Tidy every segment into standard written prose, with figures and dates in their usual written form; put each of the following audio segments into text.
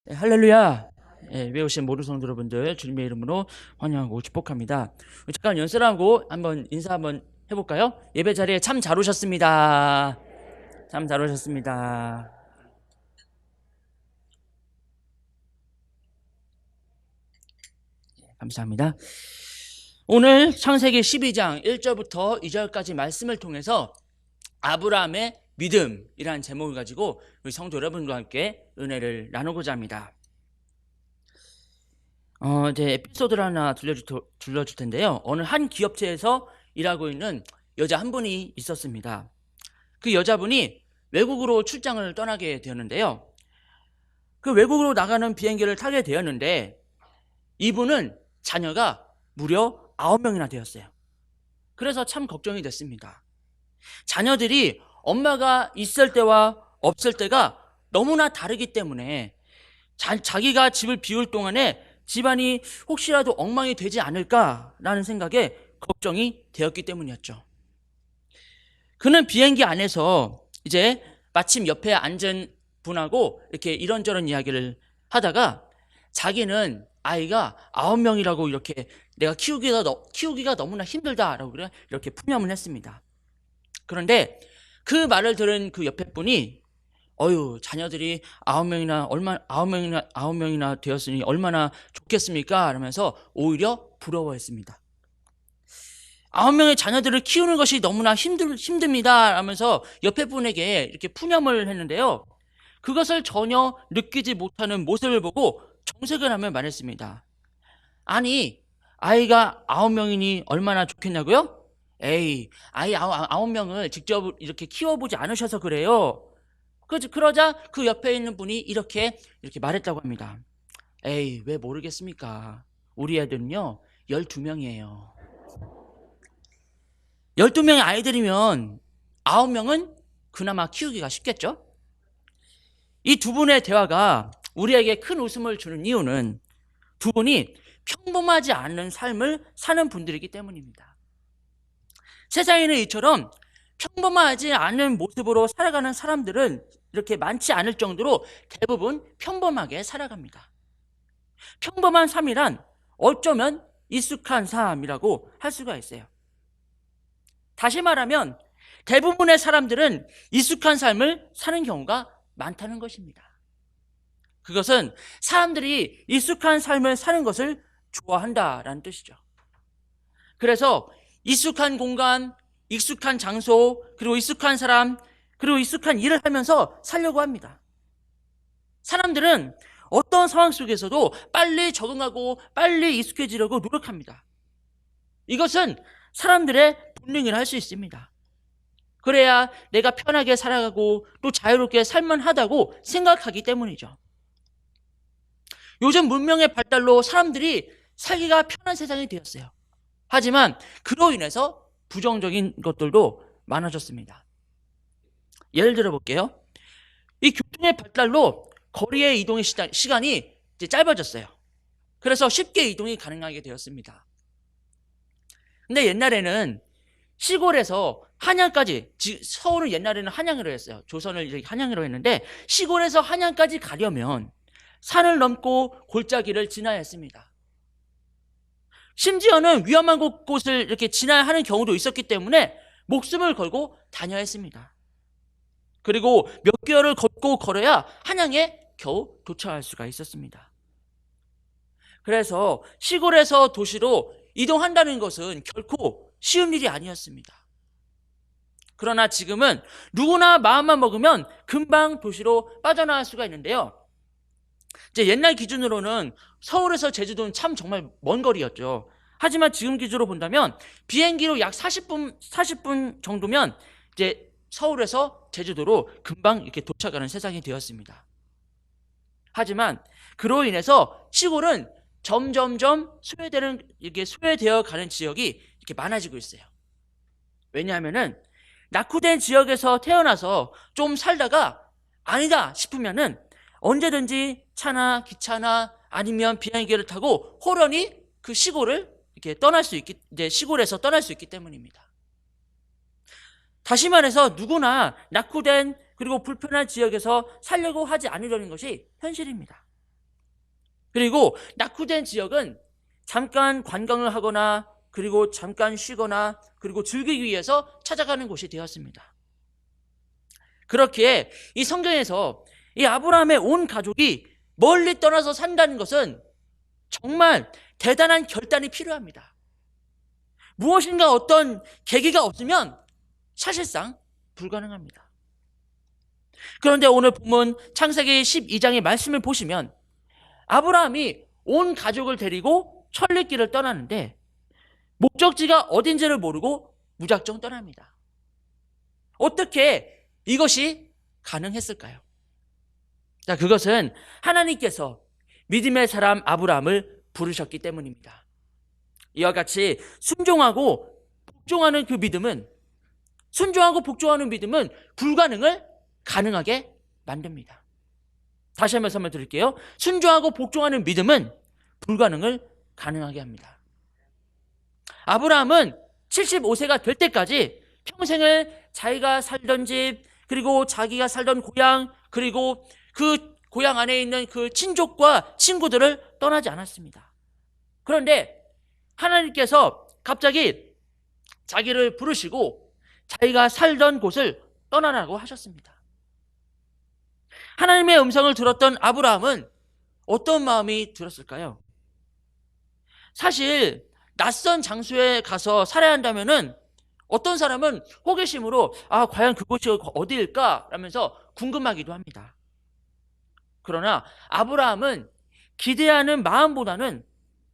네, 할렐루야. 외우신 모든 성도 여러분들 주님의 이름으로 환영하고 축복합니다. 잠깐 연설하고 한번 인사 한번 해볼까요? 예배 자리에 참 잘 오셨습니다. 참 잘 오셨습니다. 감사합니다. 오늘 창세기 12장 1절부터 2절까지 말씀을 통해서 아브라함의 믿음이라는 제목을 가지고 우리 성도 여러분과 함께 은혜를 나누고자 합니다. 이제 에피소드를 하나 들려줄 텐데요. 어느 한 기업체에서 일하고 있는 여자 한 분이 있었습니다. 그 여자분이 외국으로 출장을 떠나게 되었는데요. 그 외국으로 나가는 비행기를 타게 되었는데 이분은 자녀가 무려 9명이나 되었어요. 그래서 참 걱정이 됐습니다. 자녀들이 엄마가 있을 때와 없을 때가 너무나 다르기 때문에 자기가 집을 비울 동안에 집안이 혹시라도 엉망이 되지 않을까라는 생각에 걱정이 되었기 때문이었죠. 그는 비행기 안에서 이제 마침 옆에 앉은 분하고 이렇게 이런저런 이야기를 하다가 자기는 아이가 9명이라고 이렇게 내가 키우기가 너무나 힘들다라고 이렇게 푸념을 했습니다. 그런데 그 말을 들은 그 옆에 분이 자녀들이 9명이나 되었으니 얼마나 좋겠습니까? 라면서 오히려 부러워했습니다. 9명의 자녀들을 키우는 것이 너무나 힘듭니다. 라면서 옆에 분에게 이렇게 푸념을 했는데요. 그것을 전혀 느끼지 못하는 모습을 보고 정색을 하며 말했습니다. 아니, 아이가 9명이니 얼마나 좋겠냐고요? 에이, 아이 9명을 직접 이렇게 키워보지 않으셔서 그래요. 그러자 그 옆에 있는 분이 이렇게 말했다고 합니다. 에이, 왜 모르겠습니까? 우리 애들은요 12명이에요 12명의 아이들이면 9명은 그나마 키우기가 쉽겠죠? 이 두 분의 대화가 우리에게 큰 웃음을 주는 이유는 두 분이 평범하지 않은 삶을 사는 분들이기 때문입니다. 세상에는 이처럼 평범하지 않은 모습으로 살아가는 사람들은 이렇게 많지 않을 정도로 대부분 평범하게 살아갑니다. 평범한 삶이란 어쩌면 익숙한 삶이라고 할 수가 있어요. 다시 말하면 대부분의 사람들은 익숙한 삶을 사는 경우가 많다는 것입니다. 그것은 사람들이 익숙한 삶을 사는 것을 좋아한다라는 뜻이죠. 그래서 익숙한 공간, 익숙한 장소, 그리고 익숙한 사람, 그리고 익숙한 일을 하면서 살려고 합니다. 사람들은 어떤 상황 속에서도 빨리 적응하고 빨리 익숙해지려고 노력합니다. 이것은 사람들의 본능이라 할 수 있습니다. 그래야 내가 편하게 살아가고 또 자유롭게 살만하다고 생각하기 때문이죠. 요즘 문명의 발달로 사람들이 살기가 편한 세상이 되었어요. 하지만 그로 인해서 부정적인 것들도 많아졌습니다. 예를 들어 볼게요. 이 교통의 발달로 거리의 이동의 시간이 이제 짧아졌어요. 그래서 쉽게 이동이 가능하게 되었습니다. 근데 옛날에는 시골에서 한양까지, 서울은 옛날에는 한양으로 했어요. 조선을 이렇게 한양으로 했는데 시골에서 한양까지 가려면 산을 넘고 골짜기를 지나야 했습니다. 심지어는 위험한 곳을 이렇게 지나야 하는 경우도 있었기 때문에 목숨을 걸고 다녀야 했습니다. 그리고 몇 개월을 걷고 걸어야 한양에 겨우 도착할 수가 있었습니다. 그래서 시골에서 도시로 이동한다는 것은 결코 쉬운 일이 아니었습니다. 그러나 지금은 누구나 마음만 먹으면 금방 도시로 빠져나갈 수가 있는데요. 이제 옛날 기준으로는 서울에서 제주도는 참 정말 먼 거리였죠. 하지만 지금 기준으로 본다면 비행기로 약 40분 정도면 이제 서울에서 제주도로 금방 이렇게 도착하는 세상이 되었습니다. 하지만 그로 인해서 시골은 점점점 소외되어 가는 지역이 이렇게 많아지고 있어요. 왜냐하면은 낙후된 지역에서 태어나서 좀 살다가 아니다 싶으면은 언제든지 차나 기차나 아니면 비행기를 타고 호련히 그 시골을 이렇게 이제 시골에서 떠날 수 있기 때문입니다. 다시 말해서 누구나 낙후된 그리고 불편한 지역에서 살려고 하지 않으려는 것이 현실입니다. 그리고 낙후된 지역은 잠깐 관광을 하거나 그리고 잠깐 쉬거나 그리고 즐기기 위해서 찾아가는 곳이 되었습니다. 그렇기에 이 성경에서 이 아브라함의 온 가족이 멀리 떠나서 산다는 것은 정말 대단한 결단이 필요합니다. 무엇인가 어떤 계기가 없으면 사실상 불가능합니다. 그런데 오늘 본문 창세기 12장의 말씀을 보시면 아브라함이 온 가족을 데리고 천리길을 떠나는데 목적지가 어딘지를 모르고 무작정 떠납니다. 어떻게 이것이 가능했을까요? 자, 그것은 하나님께서 믿음의 사람 아브라함을 부르셨기 때문입니다. 이와 같이 순종하고 복종하는 불가능을 가능하게 만듭니다. 다시 한번 설명 드릴게요. 순종하고 복종하는 믿음은 불가능을 가능하게 합니다. 아브라함은 75세가 될 때까지 평생을 자기가 살던 집, 그리고 자기가 살던 고향, 그리고 그 고향 안에 있는 그 친족과 친구들을 떠나지 않았습니다. 그런데 하나님께서 갑자기 자기를 부르시고 자기가 살던 곳을 떠나라고 하셨습니다. 하나님의 음성을 들었던 아브라함은 어떤 마음이 들었을까요? 사실 낯선 장소에 가서 살아야 한다면은 어떤 사람은 호기심으로 과연 그곳이 어디일까? 라면서 궁금하기도 합니다. 그러나 아브라함은 기대하는 마음보다는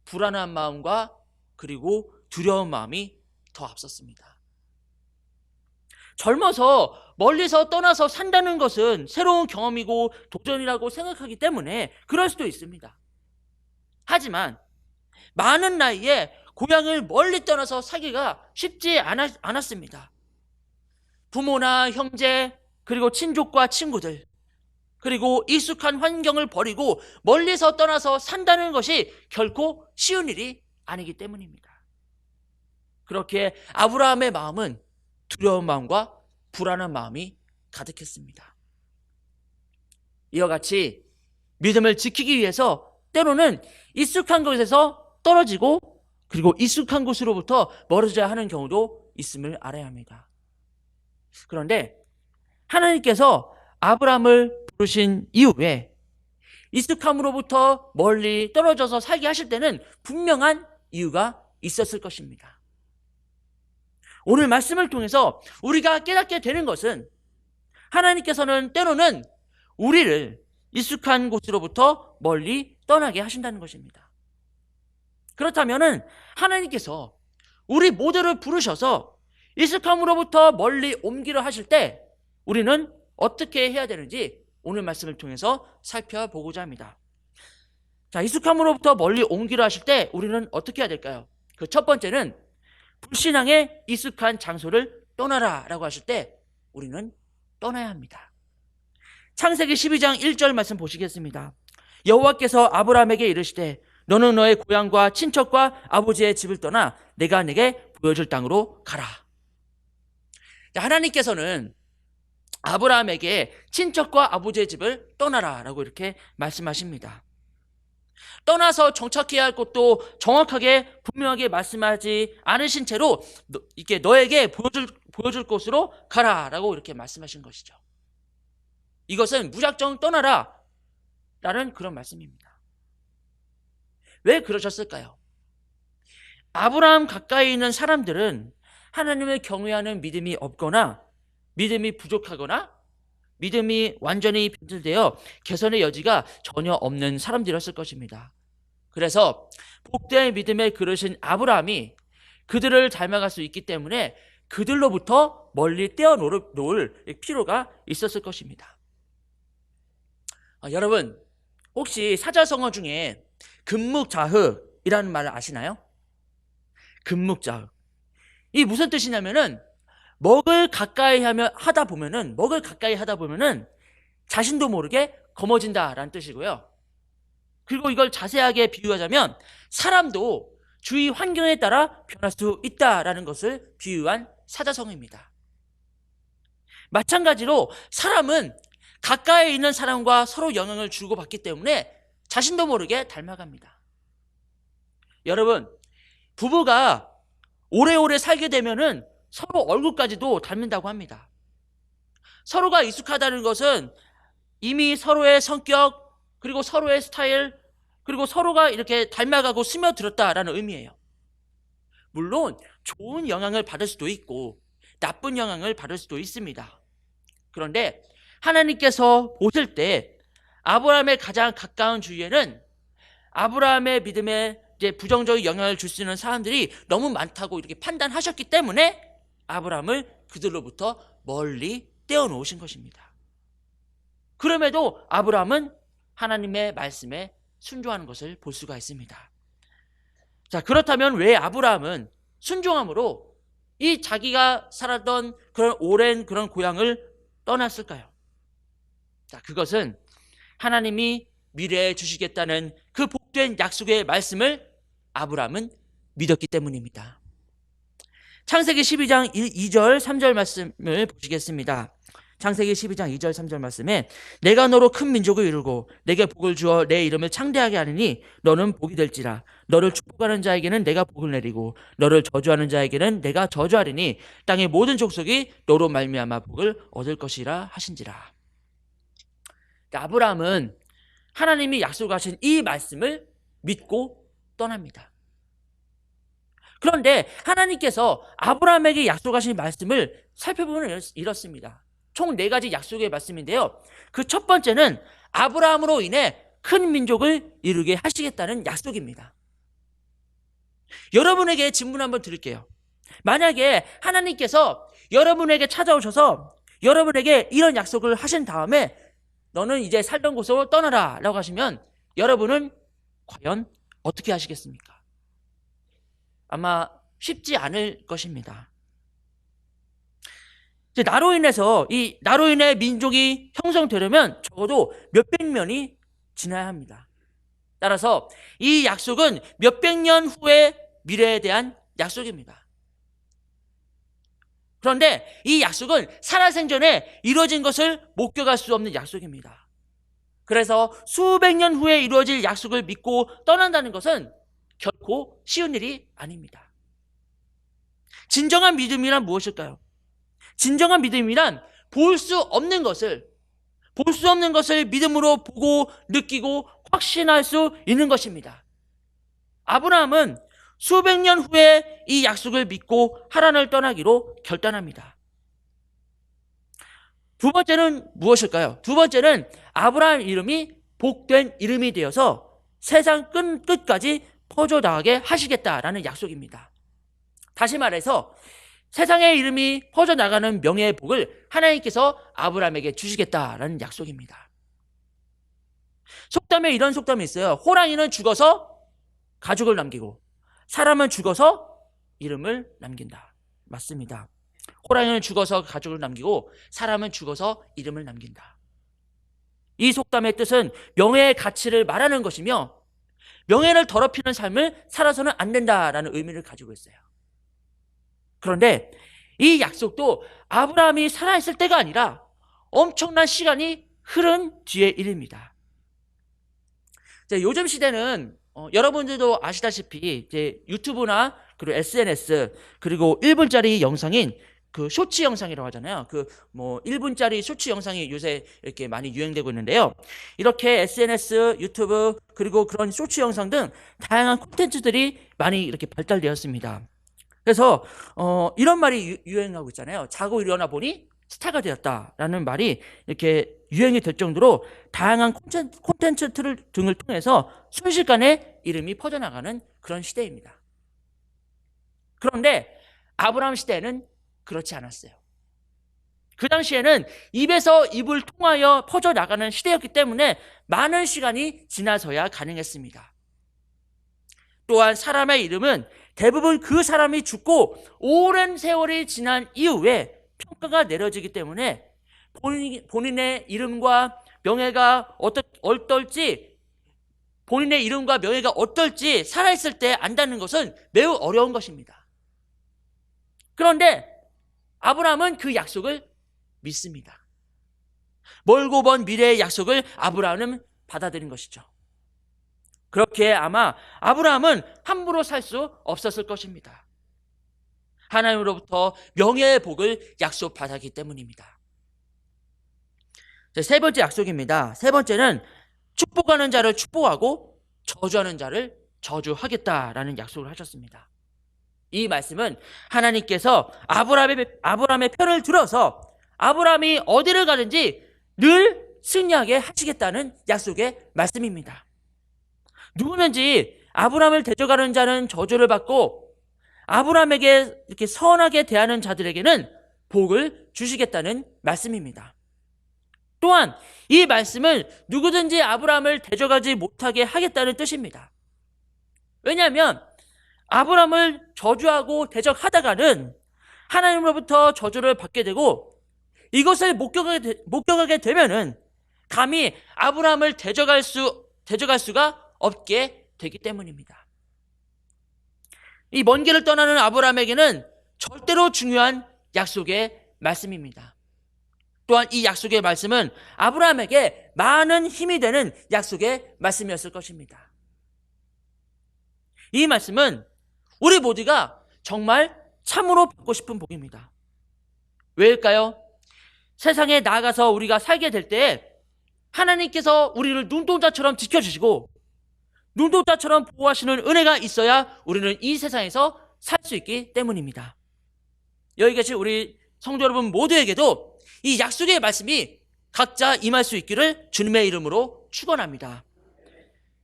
불안한 마음과 그리고 두려운 마음이 더 앞섰습니다. 젊어서 멀리서 떠나서 산다는 것은 새로운 경험이고 도전이라고 생각하기 때문에 그럴 수도 있습니다. 하지만 많은 나이에 고향을 멀리 떠나서 살기가 쉽지 않았습니다. 부모나 형제, 그리고 친족과 친구들, 그리고 익숙한 환경을 버리고 멀리서 떠나서 산다는 것이 결코 쉬운 일이 아니기 때문입니다. 그렇게 아브라함의 마음은 두려운 마음과 불안한 마음이 가득했습니다. 이와 같이 믿음을 지키기 위해서 때로는 익숙한 곳에서 떨어지고 그리고 익숙한 곳으로부터 멀어져야 하는 경우도 있음을 알아야 합니다. 그런데 하나님께서 아브라함을 부르신 이후에 익숙함으로부터 멀리 떨어져서 살게 하실 때는 분명한 이유가 있었을 것입니다. 오늘 말씀을 통해서 우리가 깨닫게 되는 것은 하나님께서는 때로는 우리를 익숙한 곳으로부터 멀리 떠나게 하신다는 것입니다. 그렇다면 하나님께서 우리 모두를 부르셔서 익숙함으로부터 멀리 옮기려 하실 때 우리는 어떻게 해야 되는지 오늘 말씀을 통해서 살펴보고자 합니다. 자, 익숙함으로부터 멀리 옮기려 하실 때 우리는 어떻게 해야 될까요? 그 첫 번째는 불신앙의 익숙한 장소를 떠나라 라고 하실 때 우리는 떠나야 합니다. 창세기 12장 1절 말씀 보시겠습니다. 여호와께서 아브라함에게 이르시되 너는 너의 고향과 친척과 아버지의 집을 떠나 내가 네게 보여줄 땅으로 가라. 하나님께서는 아브라함에게 친척과 아버지의 집을 떠나라 라고 이렇게 말씀하십니다. 떠나서 정착해야 할 곳도 정확하게 분명하게 말씀하지 않으신 채로 이렇게 너에게 보여줄 곳으로 가라 라고 이렇게 말씀하신 것이죠. 이것은 무작정 떠나라 라는 그런 말씀입니다. 왜 그러셨을까요? 아브라함 가까이 있는 사람들은 하나님을 경외하는 믿음이 없거나 믿음이 부족하거나 믿음이 완전히 변질되어 개선의 여지가 전혀 없는 사람들이었을 것입니다. 그래서 복된 믿음에 그르신 아브라함이 그들을 닮아갈 수 있기 때문에 그들로부터 멀리 떼어놓을 필요가 있었을 것입니다. 여러분, 혹시 사자성어 중에 금묵자흑이라는 말을 아시나요? 금묵자흑. 이 무슨 뜻이냐면은 먹을 가까이 하다 보면은 자신도 모르게 검어진다라는 뜻이고요. 그리고 이걸 자세하게 비유하자면 사람도 주위 환경에 따라 변할 수 있다라는 것을 비유한 사자성어입니다. 마찬가지로 사람은 가까이 있는 사람과 서로 영향을 주고받기 때문에 자신도 모르게 닮아갑니다. 여러분, 부부가 오래오래 살게 되면은 서로 얼굴까지도 닮는다고 합니다. 서로가 익숙하다는 것은 이미 서로의 성격, 그리고 서로의 스타일, 그리고 서로가 이렇게 닮아가고 스며들었다라는 의미예요. 물론 좋은 영향을 받을 수도 있고 나쁜 영향을 받을 수도 있습니다. 그런데 하나님께서 보실 때 아브라함의 가장 가까운 주위에는 아브라함의 믿음에 이제 부정적인 영향을 줄 수 있는 사람들이 너무 많다고 이렇게 판단하셨기 때문에 아브라함을 그들로부터 멀리 떼어놓으신 것입니다. 그럼에도 아브라함은 하나님의 말씀에 순종하는 것을 볼 수가 있습니다. 자, 그렇다면 왜 아브라함은 순종함으로 이 자기가 살았던 그런 오랜 그런 고향을 떠났을까요? 자, 그것은 하나님이 미래에 주시겠다는 그 복된 약속의 말씀을 아브라함은 믿었기 때문입니다. 창세기 12장 2절 3절 말씀을 보시겠습니다. 창세기 12장 2절 3절 말씀에 내가 너로 큰 민족을 이루고 내게 복을 주어 내 이름을 창대하게 하리니 너는 복이 될지라. 너를 축복하는 자에게는 내가 복을 내리고 너를 저주하는 자에게는 내가 저주하리니 땅의 모든 족속이 너로 말미암아 복을 얻을 것이라 하신지라. 아브라함은 하나님이 약속하신 이 말씀을 믿고 떠납니다. 그런데 하나님께서 아브라함에게 약속하신 말씀을 살펴보면 이렇습니다. 총 4가지 약속의 말씀인데요. 그 첫 번째는 아브라함으로 인해 큰 민족을 이루게 하시겠다는 약속입니다. 여러분에게 질문 한번 드릴게요. 만약에 하나님께서 여러분에게 찾아오셔서 여러분에게 이런 약속을 하신 다음에 너는 이제 살던 곳으로 떠나라 라고 하시면 여러분은 과연 어떻게 하시겠습니까? 아마 쉽지 않을 것입니다. 나로 인해 민족이 형성되려면 적어도 몇백 년이 지나야 합니다. 따라서 이 약속은 몇백 년 후의 미래에 대한 약속입니다. 그런데 이 약속은 살아생전에 이루어진 것을 목격할 수 없는 약속입니다. 그래서 수백 년 후에 이루어질 약속을 믿고 떠난다는 것은 결코 쉬운 일이 아닙니다. 진정한 믿음이란 무엇일까요? 진정한 믿음이란 볼 수 없는 것을 믿음으로 보고 느끼고 확신할 수 있는 것입니다. 아브라함은 수백 년 후에 이 약속을 믿고 하란을 떠나기로 결단합니다. 두 번째는 무엇일까요? 두 번째는 아브라함 이름이 복된 이름이 되어서 세상 끝까지 퍼져나가게 하시겠다라는 약속입니다. 다시 말해서 세상의 이름이 퍼져나가는 명예의 복을 하나님께서 아브라함에게 주시겠다라는 약속입니다. 속담에 이런 속담이 있어요. 호랑이는 죽어서 가죽을 남기고 사람은 죽어서 이름을 남긴다. 맞습니다. 호랑이는 죽어서 가죽을 남기고 사람은 죽어서 이름을 남긴다. 이 속담의 뜻은 명예의 가치를 말하는 것이며 명예를 더럽히는 삶을 살아서는 안 된다라는 의미를 가지고 있어요. 그런데 이 약속도 아브라함이 살아있을 때가 아니라 엄청난 시간이 흐른 뒤의 일입니다. 요즘 시대는 여러분들도 아시다시피 이제 유튜브나 그리고 SNS 그리고 1분짜리 영상인 그 쇼츠 영상이라고 하잖아요. 1분짜리 쇼츠 영상이 요새 이렇게 많이 유행되고 있는데요. 이렇게 SNS, 유튜브 그리고 그런 쇼츠 영상 등 다양한 콘텐츠들이 많이 이렇게 발달되었습니다. 그래서 이런 말이 유행하고 있잖아요. 자고 일어나 보니 스타가 되었다라는 말이 이렇게 유행이 될 정도로 다양한 콘텐츠 등을 통해서 순식간에 이름이 퍼져나가는 그런 시대입니다. 그런데 아브라함 시대에는 그렇지 않았어요. 그 당시에는 입에서 입을 통하여 퍼져나가는 시대였기 때문에 많은 시간이 지나서야 가능했습니다. 또한 사람의 이름은 대부분 그 사람이 죽고 오랜 세월이 지난 이후에 평가가 내려지기 때문에 본인의 이름과 명예가 어떨지 본인의 이름과 명예가 어떨지 살아있을 때 안다는 것은 매우 어려운 것입니다. 그런데 아브라함은 그 약속을 믿습니다. 멀고 먼 미래의 약속을 아브라함은 받아들인 것이죠. 그렇게 아마 아브라함은 함부로 살 수 없었을 것입니다. 하나님으로부터 명예의 복을 약속받았기 때문입니다. 세 번째 약속입니다. 세 번째는 축복하는 자를 축복하고 저주하는 자를 저주하겠다라는 약속을 하셨습니다. 이 말씀은 하나님께서 아브라함의 편을 들어서 아브라함이 어디를 가든지 늘 승리하게 하시겠다는 약속의 말씀입니다. 누구든지 아브라함을 대적하는 자는 저주를 받고 아브라함에게 이렇게 선하게 대하는 자들에게는 복을 주시겠다는 말씀입니다. 또한 이 말씀은 누구든지 아브라함을 대적하지 못하게 하겠다는 뜻입니다. 왜냐하면 아브라함을 저주하고 대적하다가는 하나님으로부터 저주를 받게 되고 이것을 목격하게 되면은 감히 아브라함을 대적할 수가 없게 되기 때문입니다. 이 먼 길을 떠나는 아브라함에게는 절대로 중요한 약속의 말씀입니다. 또한 이 약속의 말씀은 아브라함에게 많은 힘이 되는 약속의 말씀이었을 것입니다. 이 말씀은 우리 모두가 정말 참으로 받고 싶은 복입니다. 왜일까요? 세상에 나아가서 우리가 살게 될 때 하나님께서 우리를 눈동자처럼 지켜주시고 눈동자처럼 보호하시는 은혜가 있어야 우리는 이 세상에서 살 수 있기 때문입니다. 여기 계신 우리 성도 여러분 모두에게도 이 약속의 말씀이 각자 임할 수 있기를 주님의 이름으로 축원합니다.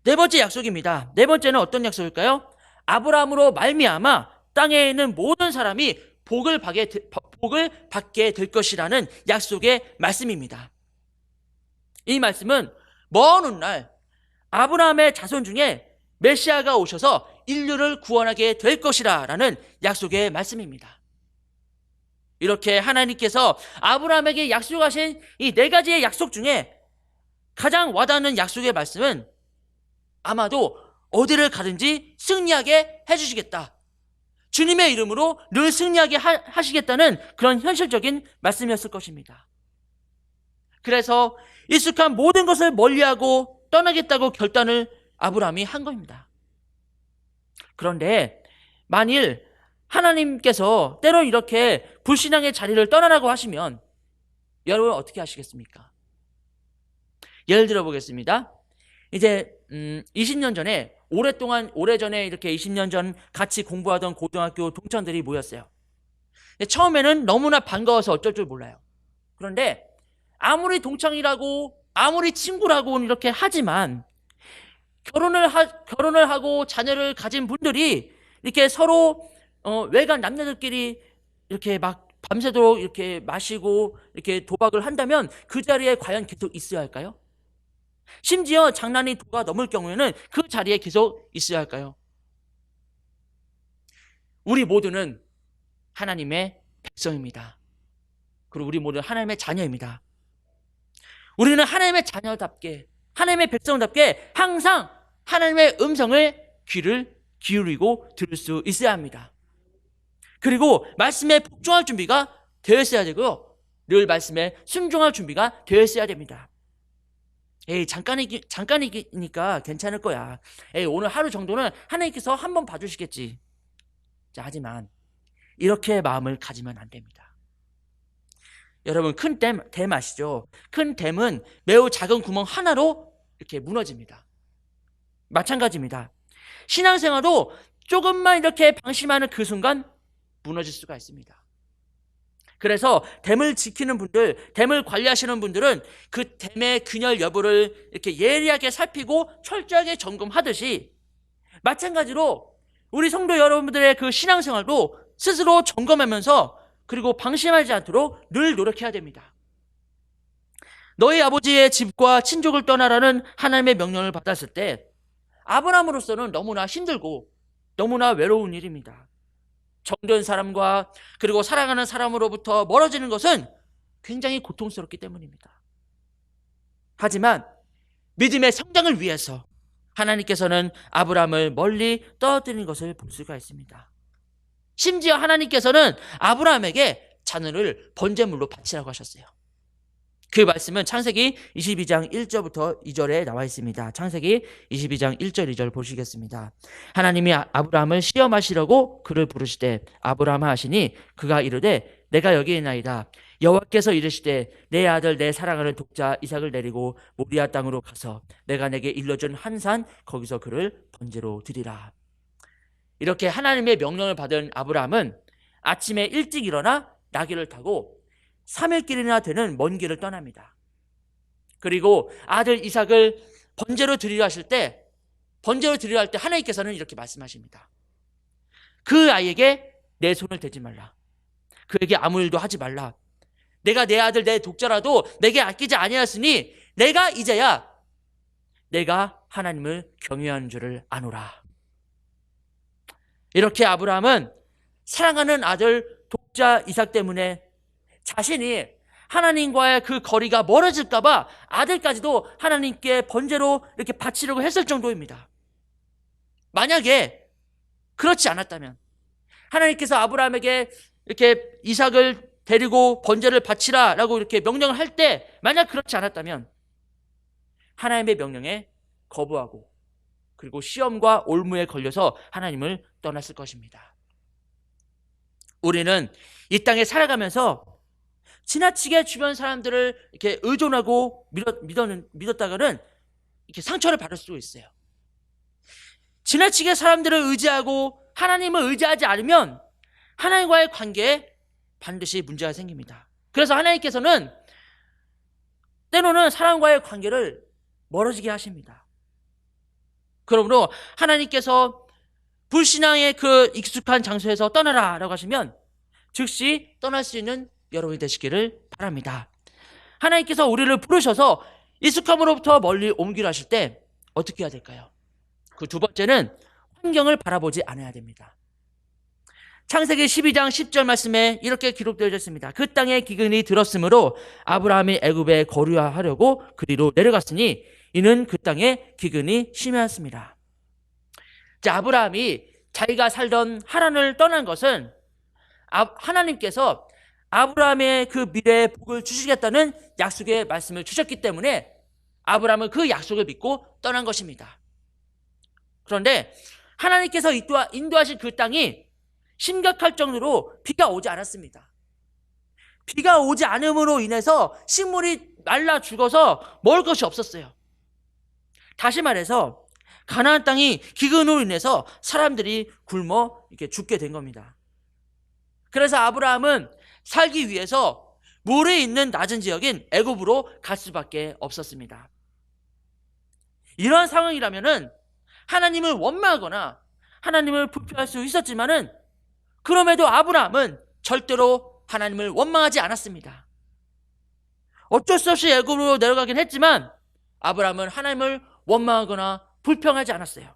네 번째 약속입니다. 네 번째는 어떤 약속일까요? 아브라함으로 말미암아 땅에 있는 모든 사람이 복을 받게 될 것이라는 약속의 말씀입니다. 이 말씀은 먼 훗날 아브라함의 자손 중에 메시아가 오셔서 인류를 구원하게 될 것이라는 약속의 말씀입니다. 이렇게 하나님께서 아브라함에게 약속하신 이 네 가지의 약속 중에 가장 와닿는 약속의 말씀은 아마도 어디를 가든지 승리하게 해주시겠다, 주님의 이름으로 늘 승리하게 하시겠다는 그런 현실적인 말씀이었을 것입니다. 그래서 익숙한 모든 것을 멀리하고 떠나겠다고 결단을 아브라함이 한 겁니다. 그런데 만일 하나님께서 때론 이렇게 불신앙의 자리를 떠나라고 하시면 여러분 어떻게 하시겠습니까? 예를 들어 보겠습니다. 이제 20년 전에 오래전에 이렇게 20년 전 같이 공부하던 고등학교 동창들이 모였어요. 처음에는 너무나 반가워서 어쩔 줄 몰라요. 그런데 아무리 동창이라고 아무리 친구라고 이렇게 하지만 결혼을 하고 자녀를 가진 분들이 이렇게 서로 외간 남녀들끼리 이렇게 막 밤새도록 이렇게 마시고 이렇게 도박을 한다면 그 자리에 과연 계속 있어야 할까요? 심지어 장난이 도가 넘을 경우에는 그 자리에 계속 있어야 할까요? 우리 모두는 하나님의 백성입니다. 그리고 우리 모두는 하나님의 자녀입니다. 우리는 하나님의 자녀답게, 하나님의 백성답게 항상 하나님의 음성을 귀를 기울이고 들을 수 있어야 합니다. 그리고 말씀에 복종할 준비가 되어 있어야 되고요, 늘 말씀에 순종할 준비가 되어 있어야 됩니다. 잠깐이니까 괜찮을 거야. 오늘 하루 정도는 하나님께서 한번 봐주시겠지. 자, 하지만 이렇게 마음을 가지면 안 됩니다. 여러분, 큰 댐 아시죠? 큰 댐은 매우 작은 구멍 하나로 이렇게 무너집니다. 마찬가지입니다. 신앙생활도 조금만 이렇게 방심하는 그 순간 무너질 수가 있습니다. 그래서 댐을 지키는 분들, 댐을 관리하시는 분들은 그 댐의 균열 여부를 이렇게 예리하게 살피고 철저하게 점검하듯이 마찬가지로 우리 성도 여러분들의 그 신앙생활도 스스로 점검하면서 그리고 방심하지 않도록 늘 노력해야 됩니다. 너희 아버지의 집과 친족을 떠나라는 하나님의 명령을 받았을 때 아브라함으로서는 너무나 힘들고 너무나 외로운 일입니다. 정든 사람과 그리고 사랑하는 사람으로부터 멀어지는 것은 굉장히 고통스럽기 때문입니다. 하지만 믿음의 성장을 위해서 하나님께서는 아브라함을 멀리 떨어뜨리는 것을 볼 수가 있습니다. 심지어 하나님께서는 아브라함에게 자녀를 번제물로 바치라고 하셨어요. 그 말씀은 창세기 22장 1절부터 2절에 나와 있습니다. 창세기 22장 1절 2절 보시겠습니다. 하나님이 아브라함을 시험하시려고 그를 부르시되 아브라함아 하시니 그가 이르되 내가 여기 있나이다. 여호와께서 이르시되 내 아들 내 사랑하는 독자 이삭을 내리고 모리아 땅으로 가서 내가 내게 일러준 한 산 거기서 그를 번제로 드리라. 이렇게 하나님의 명령을 받은 아브라함은 아침에 일찍 일어나 나귀를 타고 3일길이나 되는 먼 길을 떠납니다. 그리고 아들 이삭을 번제로 드리려 하실 때, 번제로 드리려 할 때 하나님께서는 이렇게 말씀하십니다. 그 아이에게 내 손을 대지 말라. 그에게 아무 일도 하지 말라. 내가 내 아들 내 독자라도 내게 아끼지 아니하였으니 내가 이제야 내가 하나님을 경외하는 줄을 아노라. 이렇게 아브라함은 사랑하는 아들 독자 이삭 때문에 자신이 하나님과의 그 거리가 멀어질까 봐 아들까지도 하나님께 번제로 이렇게 바치려고 했을 정도입니다. 만약에 그렇지 않았다면, 하나님께서 아브라함에게 이렇게 이삭을 데리고 번제를 바치라라고 이렇게 명령을 할 때 만약 그렇지 않았다면 하나님의 명령에 거부하고 그리고 시험과 올무에 걸려서 하나님을 떠났을 것입니다. 우리는 이 땅에 살아가면서 지나치게 주변 사람들을 이렇게 의존하고 믿었다가는 이렇게 상처를 받을 수도 있어요. 지나치게 사람들을 의지하고 하나님을 의지하지 않으면 하나님과의 관계에 반드시 문제가 생깁니다. 그래서 하나님께서는 때로는 사람과의 관계를 멀어지게 하십니다. 그러므로 하나님께서 불신앙의 그 익숙한 장소에서 떠나라 라고 하시면 즉시 떠날 수 있는 여러분이 되시기를 바랍니다. 하나님께서 우리를 부르셔서 익숙함으로부터 멀리 옮기려 하실 때 어떻게 해야 될까요? 그 두 번째는 환경을 바라보지 않아야 됩니다. 창세기 12장 10절 말씀에 이렇게 기록되어 있습니다. 그 땅에 기근이 들었으므로 아브라함이 애굽에 거류하려고 그리로 내려갔으니 이는 그 땅에 기근이 심하였습니다. 자, 아브라함이 자기가 살던 하란을 떠난 것은 하나님께서 아브라함의 그 미래의 복을 주시겠다는 약속의 말씀을 주셨기 때문에 아브라함은 그 약속을 믿고 떠난 것입니다. 그런데 하나님께서 인도하신 그 땅이 심각할 정도로 비가 오지 않았습니다. 비가 오지 않음으로 인해서 식물이 말라 죽어서 먹을 것이 없었어요. 다시 말해서 가나안 땅이 기근으로 인해서 사람들이 굶어 이렇게 죽게 된 겁니다. 그래서 아브라함은 살기 위해서 물이 있는 낮은 지역인 애굽으로 갈 수밖에 없었습니다. 이러한 상황이라면은 하나님을 원망하거나 하나님을 불평할 수 있었지만은 그럼에도 아브라함은 절대로 하나님을 원망하지 않았습니다. 어쩔 수 없이 애굽으로 내려가긴 했지만 아브라함은 하나님을 원망하거나 불평하지 않았어요.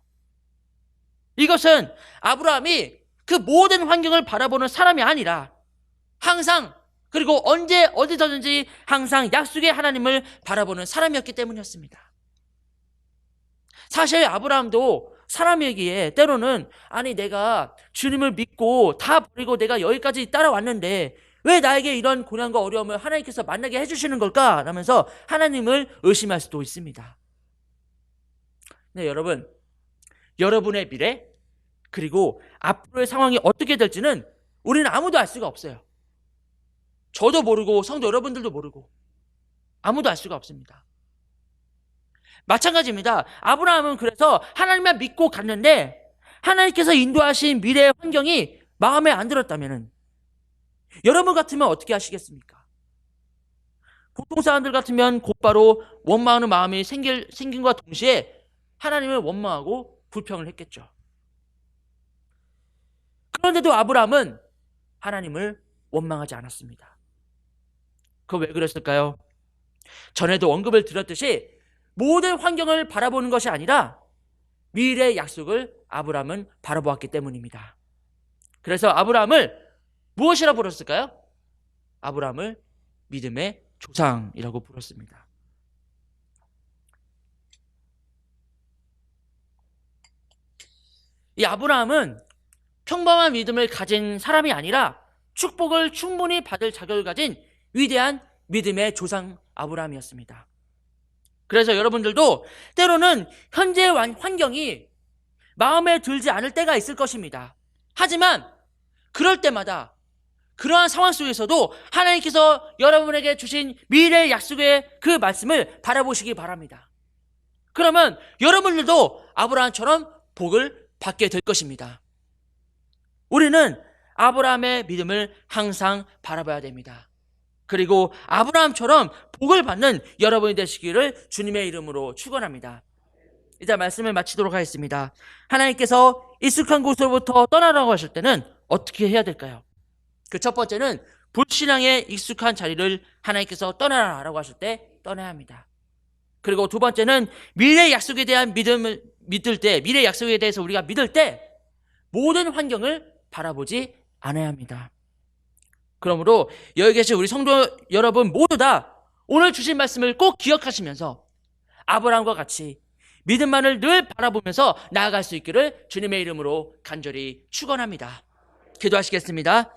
이것은 아브라함이 그 모든 환경을 바라보는 사람이 아니라 항상 그리고 언제 어디서든지 항상 약속의 하나님을 바라보는 사람이었기 때문이었습니다. 사실 아브라함도 사람이기에 때로는 아니 내가 주님을 믿고 다 버리고 내가 여기까지 따라왔는데 왜 나에게 이런 고난과 어려움을 하나님께서 만나게 해주시는 걸까? 라면서 하나님을 의심할 수도 있습니다. 네, 여러분, 여러분의 미래 그리고 앞으로의 상황이 어떻게 될지는 우리는 아무도 알 수가 없어요. 저도 모르고 성도 여러분들도 모르고 아무도 알 수가 없습니다. 마찬가지입니다. 아브라함은 그래서 하나님만 믿고 갔는데 하나님께서 인도하신 미래의 환경이 마음에 안 들었다면 여러분 같으면 어떻게 하시겠습니까? 보통 사람들 같으면 곧바로 원망하는 마음이 생김과 동시에 하나님을 원망하고 불평을 했겠죠. 그런데도 아브라함은 하나님을 원망하지 않았습니다. 그거 왜 그랬을까요? 전에도 언급을 드렸듯이 모든 환경을 바라보는 것이 아니라 미래의 약속을 아브라함은 바라보았기 때문입니다. 그래서 아브라함을 무엇이라 불렀을까요? 아브라함을 믿음의 조상이라고 불렀습니다. 이 아브라함은 평범한 믿음을 가진 사람이 아니라 축복을 충분히 받을 자격을 가진 위대한 믿음의 조상 아브라함이었습니다. 그래서 여러분들도 때로는 현재 환경이 마음에 들지 않을 때가 있을 것입니다. 하지만 그럴 때마다 그러한 상황 속에서도 하나님께서 여러분에게 주신 미래의 약속의 그 말씀을 바라보시기 바랍니다. 그러면 여러분들도 아브라함처럼 복을 받게 될 것입니다. 우리는 아브라함의 믿음을 항상 바라봐야 됩니다. 그리고 아브라함처럼 복을 받는 여러분이 되시기를 주님의 이름으로 축원합니다. 이제 말씀을 마치도록 하겠습니다. 하나님께서 익숙한 곳으로부터 떠나라고 하실 때는 어떻게 해야 될까요? 그 첫 번째는 불신앙에 익숙한 자리를 하나님께서 떠나라라고 하실 때 떠나야 합니다. 그리고 두 번째는 미래 약속에 대한 믿음을 믿을 때, 미래 약속에 대해서 우리가 믿을 때 모든 환경을 바라보지 않아야 합니다. 그러므로 여기 계신 우리 성도 여러분 모두 다 오늘 주신 말씀을 꼭 기억하시면서 아브라함과 같이 믿음만을 늘 바라보면서 나아갈 수 있기를 주님의 이름으로 간절히 축원합니다. 기도하시겠습니다.